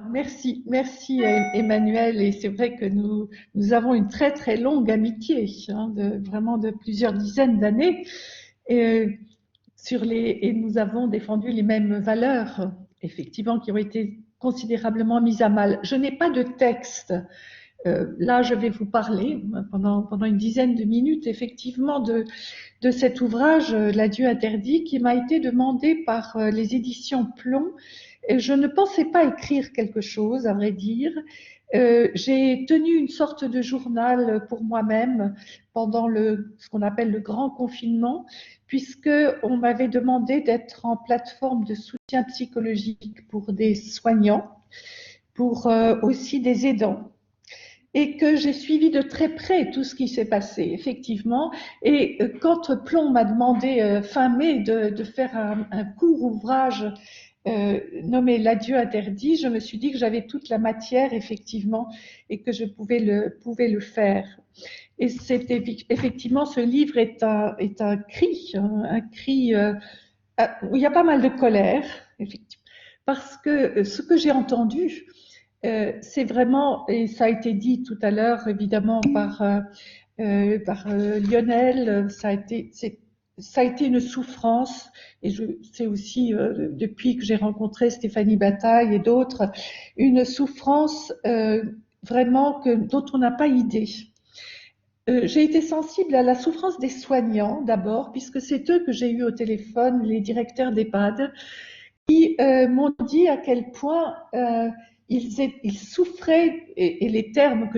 Merci, merci Emmanuel. Et c'est vrai que nous avons une très très longue amitié, hein, vraiment de plusieurs dizaines d'années. Et, et nous avons défendu les mêmes valeurs, effectivement, qui ont été considérablement mises à mal. Je n'ai pas de texte. Là, je vais vous parler pendant une dizaine de minutes, effectivement, de cet ouvrage, L'adieu interdit, qui m'a été demandé par les éditions Plomb. Et je ne pensais pas écrire quelque chose, à vrai dire. J'ai tenu une sorte de journal pour moi-même pendant ce qu'on appelle le grand confinement, puisque on m'avait demandé d'être en plateforme de soutien psychologique pour des soignants, pour aussi des aidants, et que j'ai suivi de très près tout ce qui s'est passé, effectivement. Et quand Plomb m'a demandé fin mai de faire un court ouvrage nommé L'adieu interdit, je me suis dit que j'avais toute la matière, effectivement, et que je pouvais le faire. Et c'est effectivement, ce livre est un cri, un cri où il y a pas mal de colère, effectivement, parce que ce que j'ai entendu, c'est vraiment, et ça a été dit tout à l'heure évidemment par Lionel, ça a été une souffrance, et je sais aussi depuis que j'ai rencontré Stéphanie Bataille et d'autres, une souffrance vraiment dont on n'a pas idée. J'ai été sensible à la souffrance des soignants d'abord, puisque c'est eux que j'ai eu au téléphone, les directeurs d'EHPAD, qui m'ont dit à quel point ils souffraient, et les termes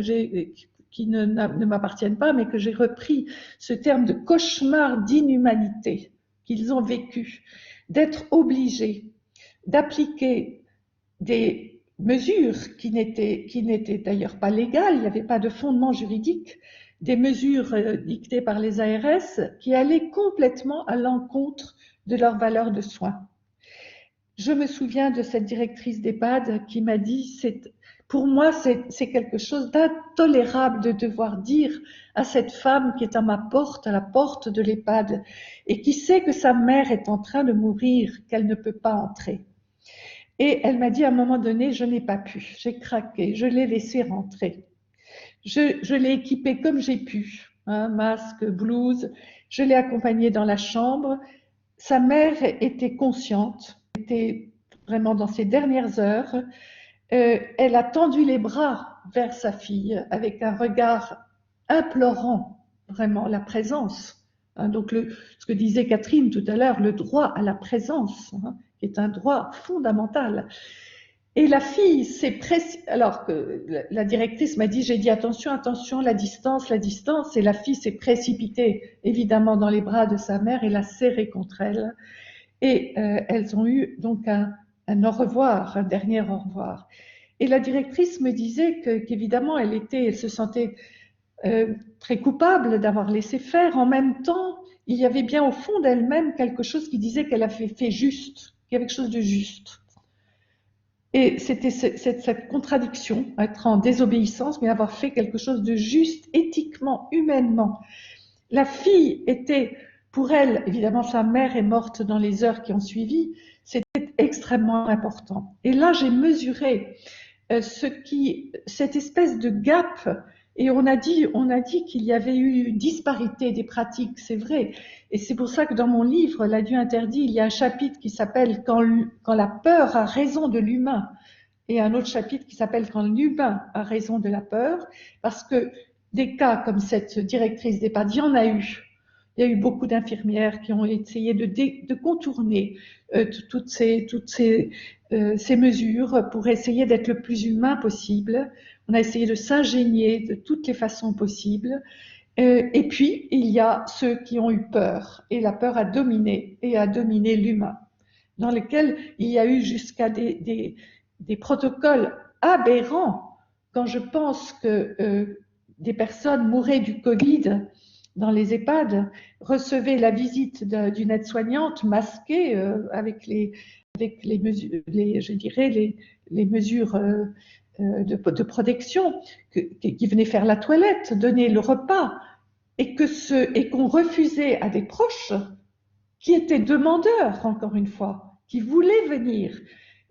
qui ne m'appartiennent pas, mais que j'ai repris, ce terme de cauchemar d'inhumanité qu'ils ont vécu, d'être obligés d'appliquer des mesures qui n'étaient d'ailleurs pas légales, il n'y avait pas de fondement juridique, des mesures dictées par les ARS qui allaient complètement à l'encontre de leurs valeurs de soins. Je me souviens de cette directrice d'EHPAD qui m'a dit, pour moi, c'est quelque chose d'intolérable de devoir dire à cette femme qui est à ma porte, à la porte de l'EHPAD, et qui sait que sa mère est en train de mourir, qu'elle ne peut pas entrer. Et elle m'a dit à un moment donné, je n'ai pas pu, j'ai craqué, je l'ai laissé rentrer. Je l'ai équipée comme j'ai pu, hein, masque, blouse, je l'ai accompagnée dans la chambre. Sa mère était consciente, était vraiment dans ses dernières heures. Elle a tendu les bras vers sa fille avec un regard implorant, vraiment la présence. Hein, donc ce que disait Catherine tout à l'heure, le droit à la présence, hein, qui est un droit fondamental. Et la fille s'est alors que la directrice m'a dit, j'ai dit attention, attention, la distance, et la fille s'est précipitée évidemment dans les bras de sa mère et l'a serrée contre elle. Et elles ont eu donc un au revoir, un dernier au revoir. Et la directrice me disait qu'évidemment, elle se sentait très coupable d'avoir laissé faire. En même temps, il y avait bien au fond d'elle-même quelque chose qui disait qu'elle avait fait juste, qu'il y avait quelque chose de juste. Et c'était cette contradiction, être en désobéissance, mais avoir fait quelque chose de juste, éthiquement, humainement. La fille était, pour elle, évidemment, sa mère est morte dans les heures qui ont suivi, c'était extrêmement important. Et là, j'ai mesuré cette espèce de gap, et on a dit qu'il y avait eu une disparité des pratiques, c'est vrai. Et c'est pour ça que dans mon livre, L'adieu interdit, il y a un chapitre qui s'appelle quand la peur a raison de l'humain, et un autre chapitre qui s'appelle Quand l'humain a raison de la peur, parce que des cas comme cette directrice d'EHPAD, il y en a eu. Il y a eu beaucoup d'infirmières qui ont essayé de contourner toutes ces mesures pour essayer d'être le plus humain possible. On a essayé de s'ingénier de toutes les façons possibles. Et puis, il y a ceux qui ont eu peur, et la peur a dominé l'humain, dans lesquels il y a eu jusqu'à des protocoles aberrants. Quand je pense que des personnes mouraient du Covid dans les EHPAD, recevaient la visite d'une aide-soignante masquée avec les mesures, je dirais les mesures de protection, qui venaient faire la toilette, donner le repas, et qu'on refusait à des proches qui étaient demandeurs, encore une fois, qui voulaient venir.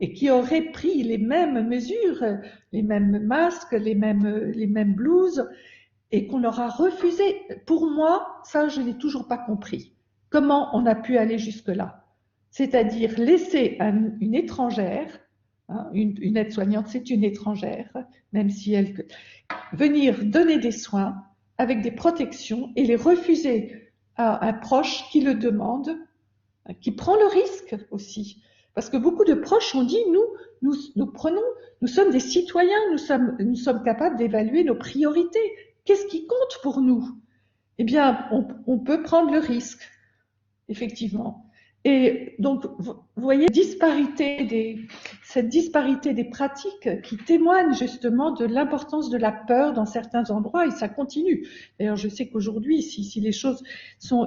et qui auraient pris les mêmes mesures, les mêmes masques, les mêmes blouses, et qu'on leur a refusé. Pour moi, ça, je n'ai toujours pas compris. Comment on a pu aller jusque-là? C'est-à-dire laisser une étrangère, hein, une aide-soignante, c'est une étrangère, même si elle venir donner des soins avec des protections et les refuser à un proche qui le demande, qui prend le risque aussi. Parce que beaucoup de proches ont dit, nous sommes des citoyens, nous sommes capables d'évaluer nos priorités. Qu'est-ce qui compte pour nous? Eh bien, on peut prendre le risque, effectivement. Et donc, vous voyez, cette disparité des pratiques qui témoigne justement de l'importance de la peur dans certains endroits, et ça continue. D'ailleurs, je sais qu'aujourd'hui, si les choses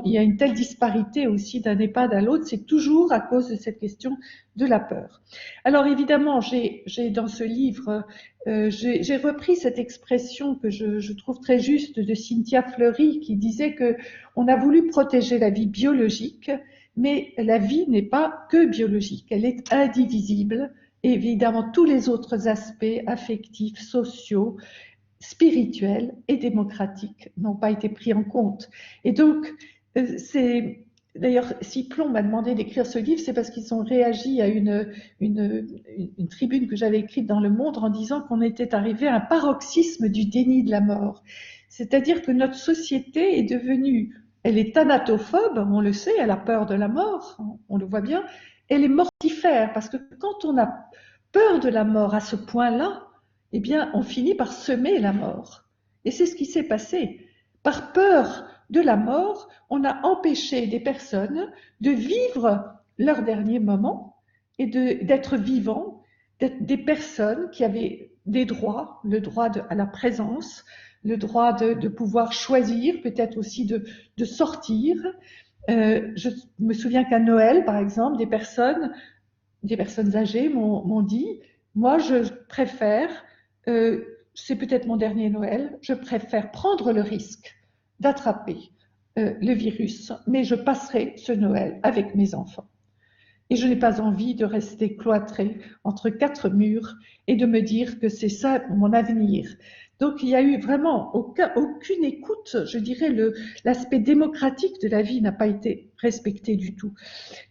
il y a une telle disparité aussi d'un EHPAD à l'autre, c'est toujours à cause de cette question de la peur. Alors évidemment, j'ai dans ce livre, j'ai repris cette expression que je trouve très juste de Cynthia Fleury, qui disait que on a voulu protéger la vie biologique, mais la vie n'est pas que biologique, elle est indivisible. Et évidemment, tous les autres aspects affectifs, sociaux, spirituels et démocratiques n'ont pas été pris en compte. Et donc, d'ailleurs, si Plomb m'a demandé d'écrire ce livre, c'est parce qu'ils ont réagi à une tribune que j'avais écrite dans Le Monde en disant qu'on était arrivé à un paroxysme du déni de la mort. C'est-à-dire que notre société est devenue, elle est thanatophobe, on le sait, elle a peur de la mort, on le voit bien, elle est mortifère, parce que quand on a peur de la mort à ce point-là, eh bien, on finit par semer la mort. Et c'est ce qui s'est passé. Par peur de la mort, on a empêché des personnes de vivre leur dernier moment et d'être vivants, des personnes qui avaient des droits, le droit à la présence, le droit de pouvoir choisir, peut-être aussi de sortir. Je me souviens qu'à Noël, par exemple, des personnes âgées m'ont dit, moi je préfère, c'est peut-être mon dernier Noël, je préfère prendre le risque d'attraper le virus, mais je passerai ce Noël avec mes enfants. Et je n'ai pas envie de rester cloîtrée entre quatre murs et de me dire que c'est ça mon avenir. Donc il n'y a eu vraiment aucune écoute, je dirais l'aspect démocratique de la vie n'a pas été respecté du tout.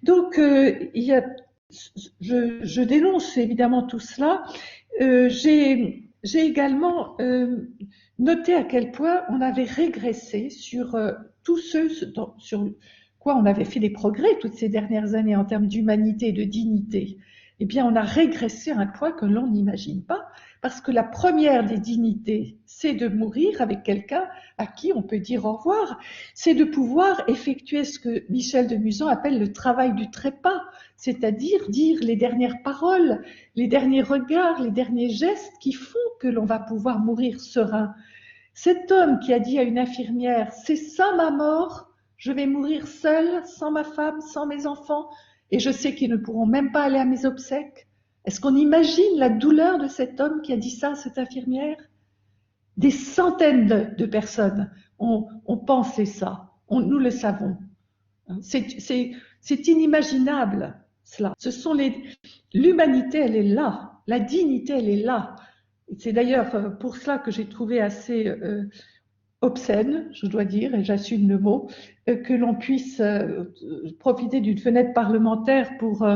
Donc je dénonce évidemment tout cela. J'ai également noté à quel point on avait régressé sur tout sur quoi on avait fait des progrès toutes ces dernières années en termes d'humanité et de dignité. Eh bien, on a régressé à un point que l'on n'imagine pas, parce que la première des dignités, c'est de mourir avec quelqu'un à qui on peut dire au revoir, c'est de pouvoir effectuer ce que Michel de Musan appelle le travail du trépas, c'est-à-dire dire les dernières paroles, les derniers regards, les derniers gestes qui font que l'on va pouvoir mourir serein. Cet homme qui a dit à une infirmière, c'est ça ma mort, je vais mourir seul, sans ma femme, sans mes enfants, et je sais qu'ils ne pourront même pas aller à mes obsèques. Est-ce qu'on imagine la douleur de cet homme qui a dit ça à cette infirmière? Des centaines de personnes ont pensé ça, nous le savons. C'est inimaginable, cela. L'humanité, elle est là, la dignité, elle est là. C'est d'ailleurs pour cela que j'ai trouvé assez obscène, je dois dire, et j'assume le mot, que l'on puisse profiter d'une fenêtre parlementaire pour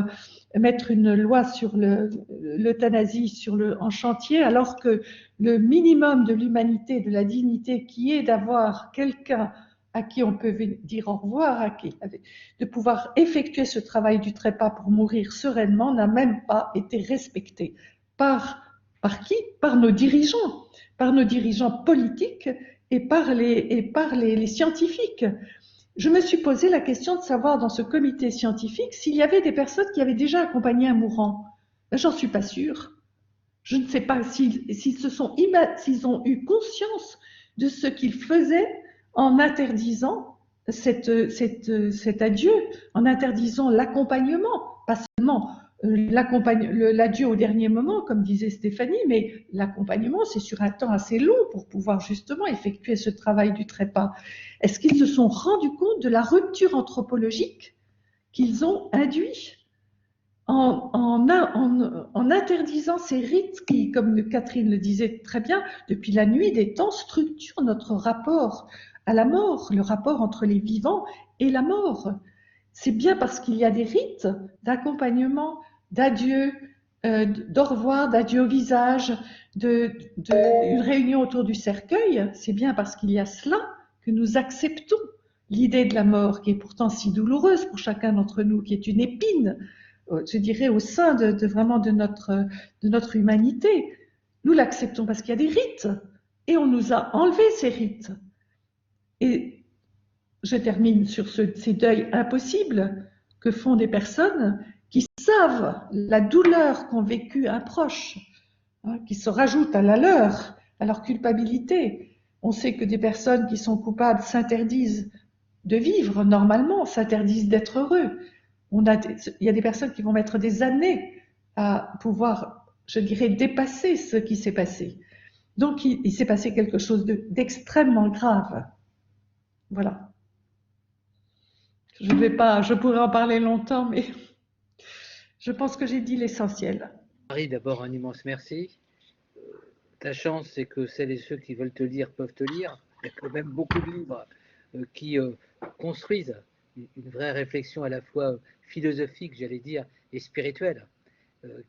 mettre une loi sur l'euthanasie en chantier, alors que le minimum de l'humanité, de la dignité, qui est d'avoir quelqu'un à qui on peut dire au revoir, de pouvoir effectuer ce travail du trépas pour mourir sereinement, n'a même pas été respecté. Par qui? Par nos dirigeants politiques et par les scientifiques. Je me suis posé la question de savoir dans ce comité scientifique s'il y avait des personnes qui avaient déjà accompagné un mourant. Ben, j'en suis pas sûre. Je ne sais pas s'ils ont eu conscience de ce qu'ils faisaient en interdisant cet adieu, en interdisant l'accompagnement, pas seulement l'adieu au dernier moment, comme disait Stéphanie, mais l'accompagnement, c'est sur un temps assez long pour pouvoir justement effectuer ce travail du trépas. Est-ce qu'ils se sont rendus compte de la rupture anthropologique qu'ils ont induit? en interdisant ces rites qui, comme Catherine le disait très bien, depuis la nuit des temps, structurent notre rapport à la mort, le rapport entre les vivants et la mort. C'est bien parce qu'il y a des rites d'accompagnement, d'adieu, d'au revoir, d'adieu au visage, une réunion autour du cercueil. C'est bien parce qu'il y a cela que nous acceptons l'idée de la mort, qui est pourtant si douloureuse pour chacun d'entre nous, qui est une épine, je dirais, au sein vraiment de notre humanité. Nous l'acceptons parce qu'il y a des rites et on nous a enlevé ces rites. Et je termine sur ces deuils impossibles que font des personnes qui savent la douleur qu'ont vécu un proche, hein, qui se rajoutent à la leur, à leur culpabilité. On sait que des personnes qui sont coupables s'interdisent de vivre normalement, s'interdisent d'être heureux. Il y a des personnes qui vont mettre des années à pouvoir, je dirais, dépasser ce qui s'est passé. Donc, il s'est passé quelque chose d'extrêmement grave. Voilà. Je pourrais en parler longtemps, mais je pense que j'ai dit l'essentiel. Marie, d'abord un immense merci. Ta chance, c'est que celles et ceux qui veulent te lire peuvent te lire. Il y a quand même beaucoup de livres qui construisent une vraie réflexion à la fois philosophique, j'allais dire, et spirituelle,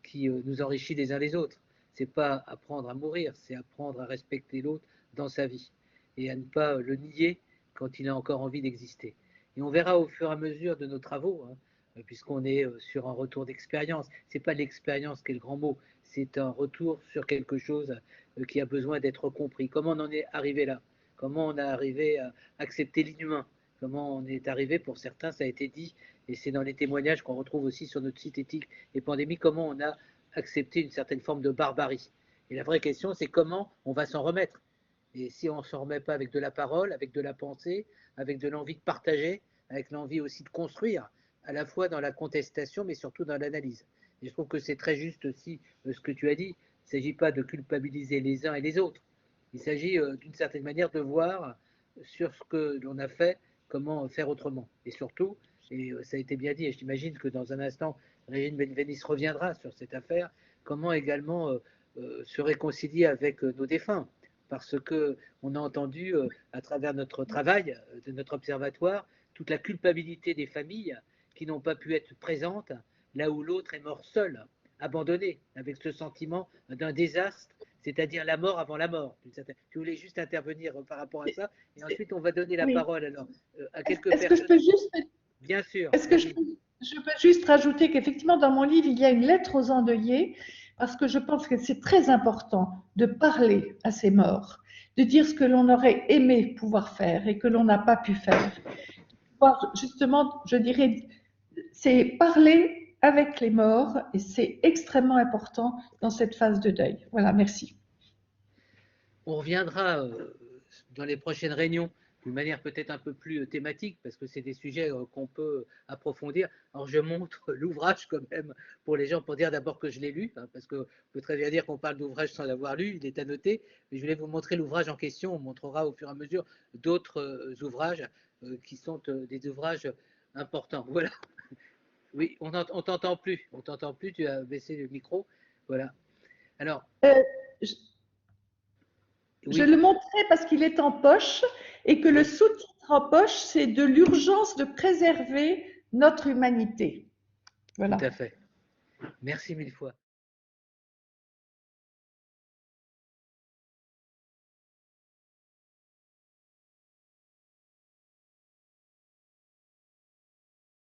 qui nous enrichit les uns les autres. C'est pas apprendre à mourir, c'est apprendre à respecter l'autre dans sa vie et à ne pas le nier quand il a encore envie d'exister. Et on verra au fur et à mesure de nos travaux, hein, puisqu'on est sur un retour d'expérience. C'est pas l'expérience qui est le grand mot, c'est un retour sur quelque chose qui a besoin d'être compris. Comment on en est arrivé là? Comment on a arrivé à accepter l'inhumain? Comment on est arrivé, pour certains, ça a été dit, et c'est dans les témoignages qu'on retrouve aussi sur notre site éthique et pandémie, comment on a accepté une certaine forme de barbarie. Et la vraie question, c'est comment on va s'en remettre. Et si on ne s'en remet pas avec de la parole, avec de la pensée, avec de l'envie de partager, avec l'envie aussi de construire, à la fois dans la contestation, mais surtout dans l'analyse. Et je trouve que c'est très juste aussi ce que tu as dit. Il ne s'agit pas de culpabiliser les uns et les autres. Il s'agit d'une certaine manière de voir sur ce que l'on a fait, comment faire autrement. Et surtout, et ça a été bien dit, et j'imagine que dans un instant, Régine Benveniste reviendra sur cette affaire, comment également se réconcilier avec nos défunts. Parce qu'on a entendu, à travers notre travail, de notre observatoire, toute la culpabilité des familles qui n'ont pas pu être présentes là où l'autre est mort seul, abandonné, avec ce sentiment d'un désastre, c'est-à-dire la mort avant la mort. Tu voulais juste intervenir par rapport à ça, et ensuite on va donner la Oui. parole alors à quelques Est-ce que je personnes. peux juste, Bien sûr. est-ce que je peux juste rajouter qu'effectivement, dans mon livre, il y a une lettre aux endeuillés, parce que je pense que c'est très important de parler à ces morts, de dire ce que l'on aurait aimé pouvoir faire et que l'on n'a pas pu faire. Justement, je dirais, c'est parler avec les morts et c'est extrêmement important dans cette phase de deuil. Voilà, merci. On reviendra dans les prochaines réunions d'une manière peut-être un peu plus thématique, parce que c'est des sujets qu'on peut approfondir. Alors je montre l'ouvrage quand même pour les gens, pour dire d'abord que je l'ai lu, hein, parce qu'on peut très bien dire qu'on parle d'ouvrage sans l'avoir lu, il est annoté, mais je voulais vous montrer l'ouvrage en question. On montrera au fur et à mesure d'autres ouvrages qui sont des ouvrages importants. Voilà. Oui, on t'entend plus, tu as baissé le micro. Voilà. Alors, Je, je oui, le montrais parce qu'il est en poche et que le oui, sous-titre en poche, c'est de l'urgence de préserver notre humanité. tout Voilà. à fait. Merci mille fois.